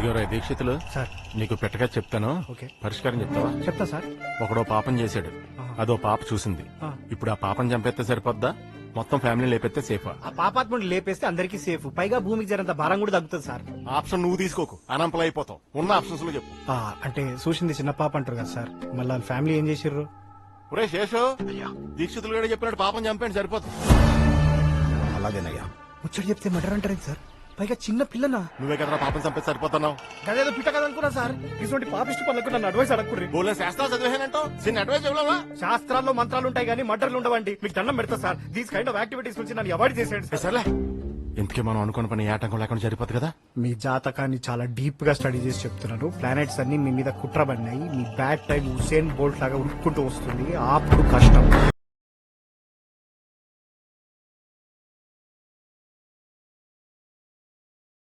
ఇదిగో రే దీక్షితులు, సార్ నీకు పెట్టగా చెప్తాను. ఓకే. పరిష్కారం చెప్తావా? చెప్తా సార్. ఒకడో పాపం చేశాడు, అదో పాప చూసింది. ఇప్పుడు ఆ పాపం చంపేస్తే సరిపోద్దా, మొత్తం ఫ్యామిలీ లేపెత్తే సేఫా? ఆ పాపాత్ముడిని లేపేస్తే అందరికీ సేఫ్, పైగా భూమికి జరంత భారం కూడా తగ్గుతుంది సార్. ఆప్షన్ నువ్వు తీసుకోకు, అనంపలు అయిపోతావు. ఉన్న ఆప్షన్స్ లో చెప్పు. అంటే చూసింది చిన్న పాప అంటారు కదా సార్, మళ్ళీ వాళ్ళ ఫ్యామిలీ ఏం చేసిర్రు? ఒరే శేషు, దీక్షితులు కూడా చెప్పినట్టు పాపం చంపేయండి సరిపోతుంది. అలాగేనయ్యా. ముచ్చట చెప్తే మర్డర్ అంటారు సార్, పైగా చిన్న పిల్లనా? నువ్వే కదరా పాపం చంపేసి సరిపోతున్నావు. గదేదో పిట్ట కదా అనుకున్నా సార్. ఇటువంటి పాపిష్టి పనులకు నన్ను అడ్వైస్ అడగకుర్రి. బోలే శాస్త్రాలు చదివేనంటావు, చిన్న అడ్వైస్ ఇవ్వలేవా? శాస్త్రాల్లో మంత్రాలు ఉంటాయి కానీ మర్డర్లు ఉండవండి. మీకు దండం పెడతా sir, these kind of activities నుంచి నన్ను అవాయిడ్ చేసేయండి సార్. సర్లే, ఇంతకీ మనం అనుకున్న పని ఏ ఆటంకం లేకుండా సరిపోతుంది కదా. మీ జాతకాన్ని చాలా డీప్ గా స్టడీ చేసి చెప్తున్నారు. ప్లానెట్స్ అన్ని మీ మీద కుట్రబడినాయి. మీ బ్యాడ్ టైం హుసేన్ బోల్ట్ లాగా ఉరుక్కుంటూ వస్తుంది, అప్పుడు కష్టం.